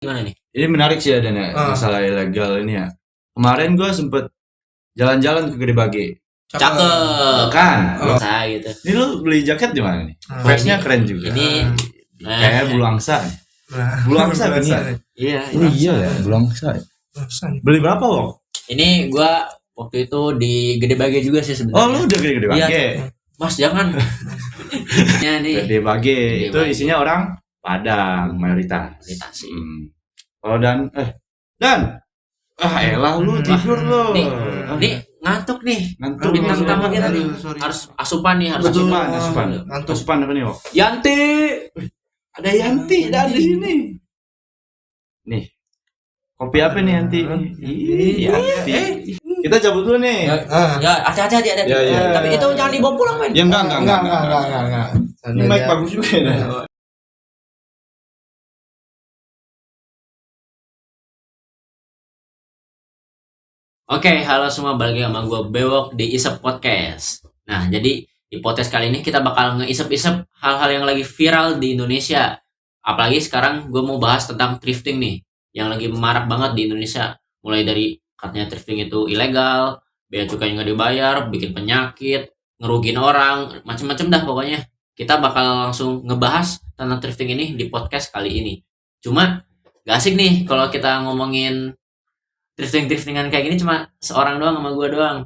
Gimana nih? Ini menarik sih ya Dan ya, masalah ilegal ini ya. Kemarin gue sempet jalan-jalan ke Gede Bage. Cakep. Kan? Saya gitu. Ini lu beli jaket di mana nih? Vestnya keren juga. Ini kayak bulu angsa. Bulu angsa ini ya? Iya. Oh iya ya, bulu angsa. Beli berapa Wok? Ini gua waktu itu di Gede Bage juga sih sebenarnya. Oh lu udah Gede Bage? Iya. Mas jangan. Ya nih. Gede Bage itu isinya orang Padang mayoritas. Kalau Dan elah lu tidur lu. Nih ngantuk nih. Bintang tamu kita nih. Harus asupan nih, harus asupan apa nih, Wok? Yanti. Ada Yanti dan di sini. Nih. Kopi apa nih Yanti? Yanti. Kita cabut dulu nih. Ya, hati-hati ada. Tapi itu jangan dibawa pulang, men. Ya enggak. Ini mic bagus juga ya. Oke, halo semua, balik lagi sama gue Bewok di Isep Podcast. Nah, jadi di podcast kali ini kita bakal nge-isep-isep hal-hal yang lagi viral di Indonesia. Apalagi sekarang gue mau bahas tentang thrifting nih, yang lagi marak banget di Indonesia. Mulai dari katanya thrifting itu ilegal, bea cukainya nggak dibayar, bikin penyakit, ngerugin orang, macem-macem dah pokoknya. Kita bakal langsung ngebahas tentang thrifting ini di podcast kali ini. Cuma gak asik nih kalau kita ngomongin thriftingan kayak gini cuma seorang doang sama gue doang.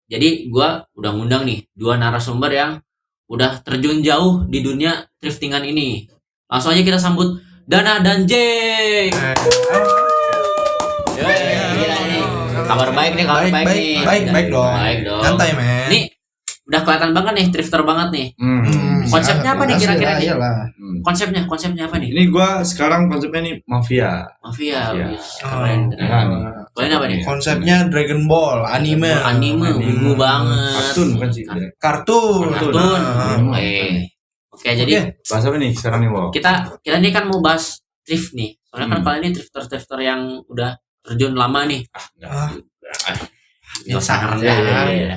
Jadi gue udah ngundang nih 2 narasumber yang udah terjun jauh di dunia thriftingan ini. Langsung aja kita sambut Dana dan Jay. Kabar baik nih, baik dong. Santai men. Nih udah kelihatan banget nih, thrifter banget nih. Konsepnya apa nih kira-kira nih? Konsepnya apa nih? Ini gua sekarang konsepnya nih mafia. Keren. Kalian apa nih? Konsepnya Dragon Ball, anime wibu banget. Kartun bukan sih? Kartun. Oke, jadi bahas apa nih sekarang nih, Wok? Kita nih kan mau bahas thrift nih. Soalnya kan kalian ini thrifter yang udah terjun lama nih.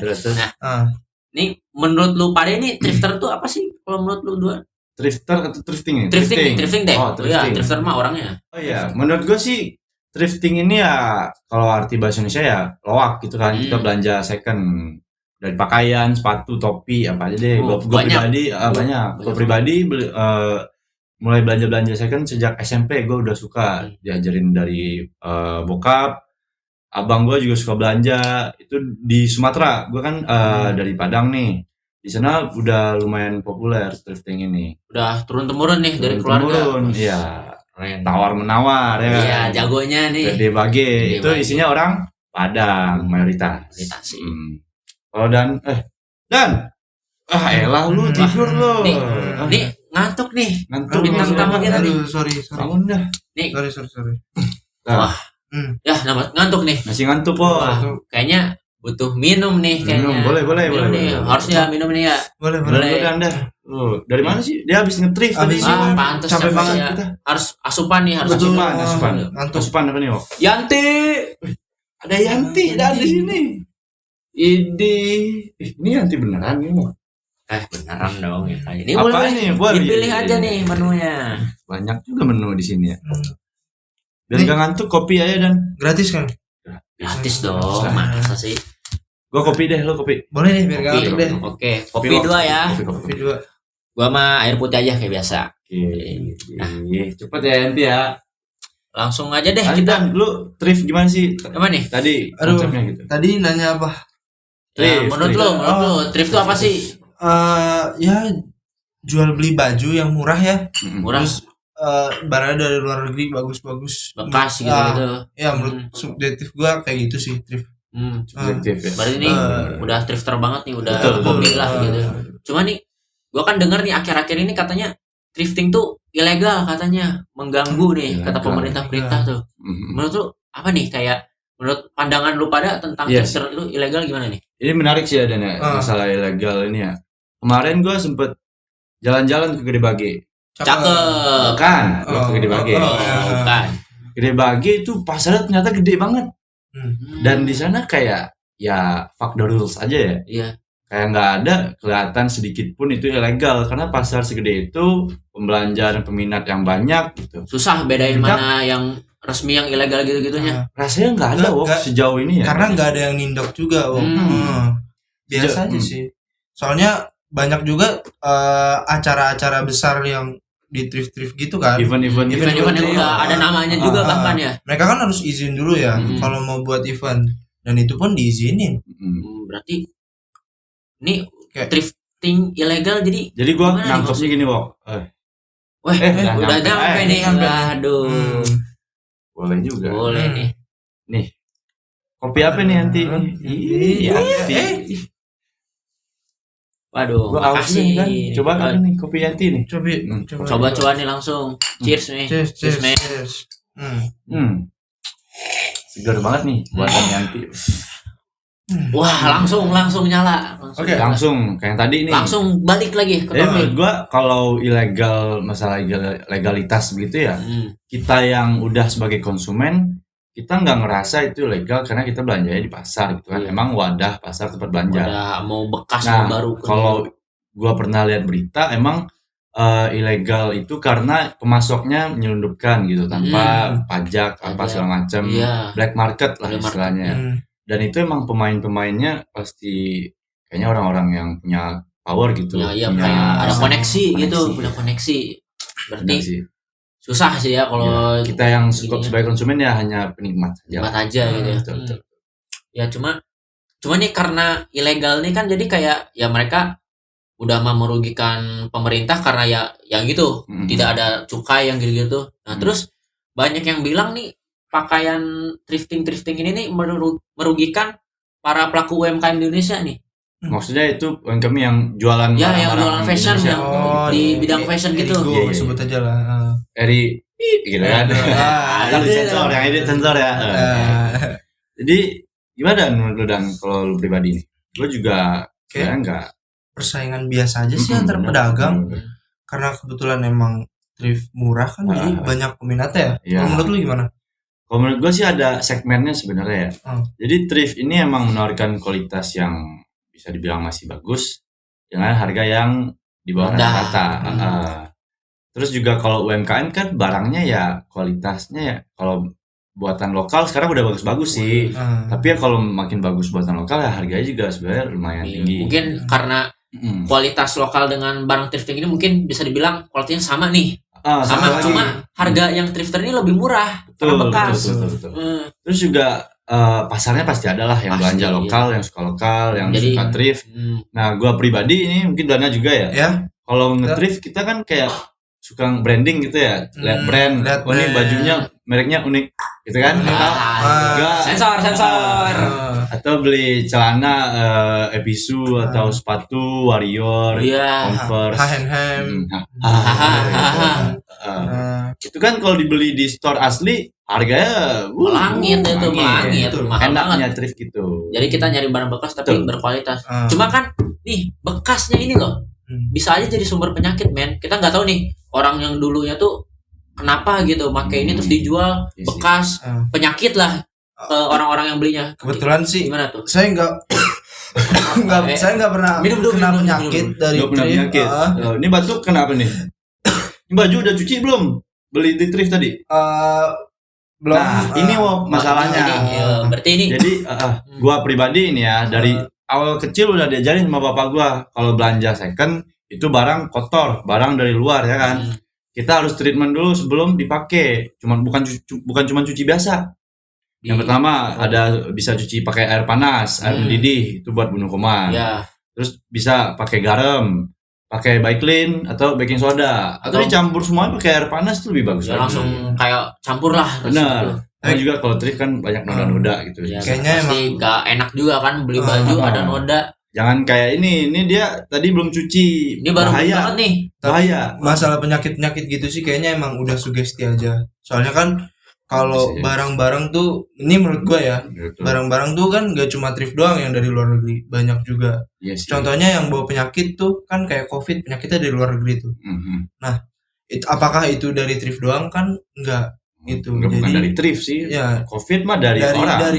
Terus. Nah, nih menurut lu pada ini thrifter tuh apa sih? Kalau menurut lu dua? Thrifter atau thrifting ya? Thrifting deh. Oh, thrifting. Ya, thrifter mah orangnya. Oh iya, menurut gue sih thrifting ini ya kalau arti bahasa Indonesia ya loak gitu kan. Kita belanja second dari pakaian, sepatu, topi, apa aja deh. Gue pribadi banyak. Gue pribadi mulai belanja second sejak SMP. Gue udah suka diajarin dari bokap. Abang gue juga suka belanja. Itu di Sumatera. Gue kan dari Padang nih. Di sana udah lumayan populer thrifting ini. Udah turun-temurun nih dari keluarga. Iya. Tawar-menawar ya kan. Iya, jagonya nih. Gede Bage itu isinya orang Padang mayoritas. Kalau Dan elah lu tidur lu. Nih ngantuk nih. Bintang tamu kita nih. Sorry. Bangun dah. Nih. Sorry. Wah. Ya, ngantuk nih. Masih ngantuk kok. Kayaknya butuh minum nih kayaknya. Boleh. Harusnya minum nih ya. Boleh. Anda. Dari mana sih? Dia habis nge-thrift tadi. Pantes capek banget ya. kita. Harus asupan nih, harus asupan. Asupan apa nih, Wok? Yanti. Ada Yanti dan di sini. Ini Yanti beneran nih, Wok. Beneran dong ya. Ini apa nih? Dipilih aja nih menunya. Banyak juga menu di sini ya. Dan gak ngantuk kopi aja Dan. Gratis kan? Gratis dong. Masa sih? Gua kopi deh, lo kopi. Boleh deh, biar gak ngantuk deh. Oke, kopi 2 ya. Kopi 2. Gua mah air putih aja kayak biasa. Cepet ya Yanti ya. Langsung aja deh kita. Lu thrift gimana sih? Apa nih? Tadi konsepnya gitu. Tadi nanya apa? Menurut lu thrift itu apa sih? Ya jual beli baju yang murah ya. Murah. Terus barang dari luar negeri bagus-bagus. Bekas gitu. Ya menurut subjektif gua kayak gitu sih thrift. Subjektif ya. Berarti ini udah thrifter banget nih, udah hobi lah gitu. Cuma nih gua kan denger nih akhir-akhir ini katanya thrifting tuh ilegal katanya, mengganggu nih kata pemerintah tuh. Menurut lu apa nih, kayak menurut pandangan lu pada tentang thrifter itu ilegal gimana nih? Ini menarik sih ya Dan ya, masalah ilegal ini ya. Kemarin gua sempet jalan-jalan ke Gede Bage. Cakep. Kan? Ke Gede Bage. Kan. Gede Bage itu pasarnya ternyata gede banget. Dan di sana kayak ya fuck the rules aja ya. Iya. kayak nggak ada kelihatan sedikit pun itu ilegal karena pasar segede itu pembelanja dan peminat yang banyak gitu. Susah bedain Nindak. mana yang resmi yang ilegal gitu-gitunya. Rasanya nggak ada Nggak- sejauh ini ya. Karena nggak ada yang nindak juga, Wok. Biasa aja sih. Soalnya banyak juga acara-acara besar yang di thrift gitu kan. Event-event Event-event yang Event- udah ada namanya juga bahkan ya. Mereka kan harus izin dulu ya kalau mau buat event, dan itu pun diizinin. Berarti ini Kayak- thrifting ilegal jadi Jadi gua gimana nih nangkepnya gini, Wok. wah udah nyampe nih. nyampe nih. Aduh. Boleh juga. Boleh nih. Nih. Kopi apa nih nanti? Iya, Waduh, gua haus nih kan. makasih. Coba kan nih kopi Yanti nih. Coba nih langsung. Cheers nih. Cheers, men. cheers. Segar banget nih buatan Yanti. Wah, langsung nyala. Oke. Langsung kayak yang tadi nih. Langsung balik lagi ke Jadi topik. menurut gua kalau ilegal masalah legalitas begitu ya, kita yang udah sebagai konsumen kita nggak ngerasa itu legal karena kita belanjanya di pasar gitu kan. Iya. Emang wadah pasar tempat belanja. Udah mau bekas Nah, mau baru. kalau gua pernah lihat berita emang ilegal itu karena pemasoknya menyelundupkan gitu tanpa pajak apa Pajak. segala macam, Iya. black market lah Black market. istilahnya. Dan itu emang pemainnya pasti kayaknya orang-orang yang punya power gitu. Iya, punya kayak ada koneksi gitu, koneksi. punya koneksi. Berarti Benar sih. susah sih ya kalau Kita yang gini. sebagai konsumen ya hanya penikmat aja. Hemat aja gitu ya. Betul. Ya cuma nih karena ilegal nih kan jadi kayak ya mereka udah mau merugikan pemerintah karena ya gitu, tidak ada cukai yang gitu-gitu. Nah, terus banyak yang bilang nih pakaian thrifting ini nih merugikan para pelaku UMKM di Indonesia nih. Maksudnya itu kami yang jualan Ya, yang barang-barang jualan fashion Indonesia. yang di bidang fashion gitu. Erigo, Iya, iya. sebut aja lah. Eri gitu kan. Kalau sensor yang edit sensor ya. Jadi gimana menurut lu Dan kalau lu pribadi nih? Lu juga Kayak enggak persaingan biasa aja sih antar pedagang, karena kebetulan emang thrift murah kan, jadi banyak peminatnya ya. Iya. Kalau menurut lu gimana? Kalau menurut gue sih ada segmennya sebenarnya ya. Jadi thrift ini emang menawarkan kualitas yang bisa dibilang masih bagus dengan harga yang di bawah rata-rata. Terus juga kalau UMKM kan barangnya ya kualitasnya ya kalau buatan lokal sekarang udah bagus-bagus sih. Tapi ya kalau makin bagus buatan lokal ya harganya juga sebenarnya lumayan tinggi. Mungkin karena kualitas lokal dengan barang thrifting ini mungkin bisa dibilang kualitasnya sama nih. Sama lagi. cuma harga yang thrifter ini lebih murah karena bekas. Betul. Terus juga pasarnya pasti ada lah yang Pasti, belanja lokal, yang suka lokal, yang Jadi, suka thrift. Nah, gua pribadi ini mungkin Dana juga ya. Ya. Kalau nge-thrift kita kan kayak suka branding gitu ya, lihat brand, lihat ini brand. bajunya mereknya unik, gitu kan? Enggak. Sensor. Atau beli celana Ebisu atau sepatu Warrior, Iya. Converse, H&M. Itu kan kalau dibeli di store asli harganya Melangit itu, melangit. Betul. Mahal enaknya banget. thrift gitu. Jadi kita nyari barang bekas tapi Betul. berkualitas. Cuma kan nih bekasnya ini loh bisa aja jadi sumber penyakit, men. Kita nggak tahu nih orang yang dulunya tuh kenapa gitu pakai ini terus dijual Iya sih. bekas penyakit lah ke orang-orang yang belinya. Kebetulan sih Gimana tuh? saya nggak pernah Minum dulu, kena minum, penyakit minum. dari Nggak pernah thrift. penyakit. Ini batuk kenapa nih? Ini baju udah cuci belum? Beli di thrift tadi? Belum. Nah, ini masalahnya. Berarti ini Jadi gua pribadi ini ya dari awal kecil udah diajarin sama bapak gua kalau belanja second itu barang kotor, barang dari luar ya kan. Kita harus treatment dulu sebelum dipakai. Bukan cuma cuci biasa. Yang pertama ada bisa cuci pakai air panas, air mendidih itu buat bunuh kuman. ya Terus bisa pakai garam, pakai Baiklin atau baking soda atau dicampur semuanya pakai air panas itu lebih bagus. ya lagi. langsung kayak campur lah. Benar. Tapi juga kalau thrift kan banyak noda-noda gitu. Ya, Kayaknya pasti nggak enak juga kan beli baju ada noda. Jangan kayak ini dia tadi belum cuci. Ini baru bahaya. banget nih. Bahaya. Masalah penyakit gitu sih kayaknya emang udah sugesti aja. Soalnya kan kalau Bisa. barang-barang tuh, ini menurut gua ya, Gitu. barang-barang tuh kan gak cuma thrift doang yang dari luar negeri, banyak juga. Iya sih. Contohnya yang bawa penyakit tuh kan kayak COVID, penyakitnya dari luar negeri tuh. Mhm. Apakah itu dari thrift doang kan? Enggak. itu. Bukan Jadi dari thrift sih. ya Covid mah dari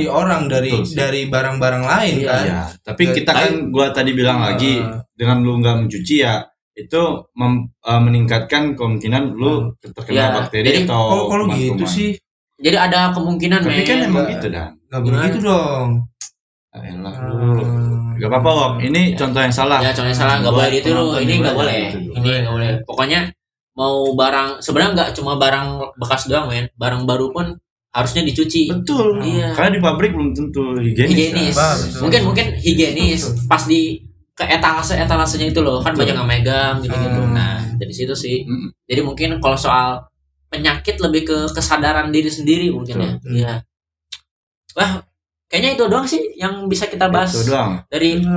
orang. Betul sih. dari barang-barang lain Iya. kan. Ya, tapi kita kan gua tadi bilang lagi dengan lu nggak mencuci ya itu meningkatkan kemungkinan lu terkena Ya, bakteri jadi atau Kalau gitu kuman-kuman. sih Jadi ada kemungkinan Tapi kan men. emang gitu dah. nggak begitu dong. Elah lu. Gak apa-apa Wok. Ini contoh yang salah. Ya contohnya salah nggak Buat boleh ditiru. penonton Ini juga nggak boleh. gitu. Ini nggak boleh. Pokoknya mau barang sebenarnya nggak cuma barang bekas doang men. Barang baru pun harusnya dicuci. Betul. Iya. Karena di pabrik belum tentu higienis. Higienis. Bah, betul. Mungkin higienis pas di ke etalasenya itu loh kan banyak yang megang gitu-gitu. Nah, dari situ sih. Mm. Jadi mungkin kalau soal penyakit lebih ke kesadaran diri sendiri mungkin ya. Iya. Wah, kayaknya itu doang sih yang bisa kita bahas Itu doang. dari Lu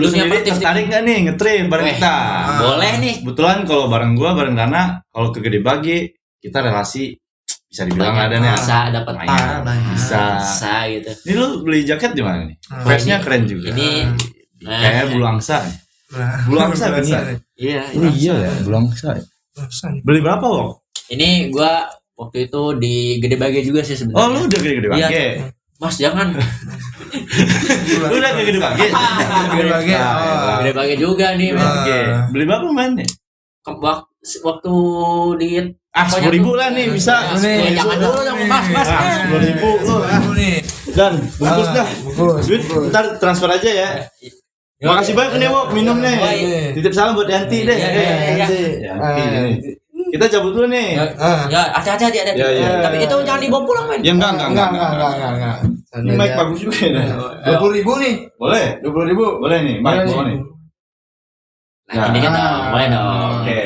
dunia sendiri pertif. tertarik gak nih nge-trip bareng Weh, kita? Boleh nih. Kebetulan kalau bareng gua bareng Dana, kalau ke Gede Bagi kita relasi bisa dibilang Banyak ada nih. bisa dapat Lumayan. banyak. Bisa. gitu. Ini lu beli jaket di mana nih? Ah. Vestnya Ini- keren juga. Ini Kayak bulu angsa. Bulu angsa gini ya? Iya, Oh iya ya, bulu angsa. Beli berapa Wok? Ini gua waktu itu di Gede Bage juga sih sebenarnya. Oh lu udah ke Gede Bagi? Iya. Mas jangan. Lu udah ke Gede Bagi? Gede Bagi, Nah, oh. elah. Gede Bage juga nih. men. Oke. Beli berapa mainnya? Waktu di 10.000 lah nih bisa. Ya, jangan dulu dong, Mas. Ah, 10.000 lu. Aku nih. Dan bungkus dah. Bungkus. Duit ntar transfer aja ya. Makasih banyak nih Wok minum nih. Baik. Titip salam buat Yanti deh. Iya, iya, iya. Yanti nih. Kita cabut dulu nih. Ya, hati-hati ada. Ya, ya. Tapi itu jangan dibawa pulang, men. Ya enggak. Ini mic bagus juga ya. 20.000 nih. Boleh? 20.000. Boleh nih, mic bawa nih. Nah, ini kita boleh dong. Oke.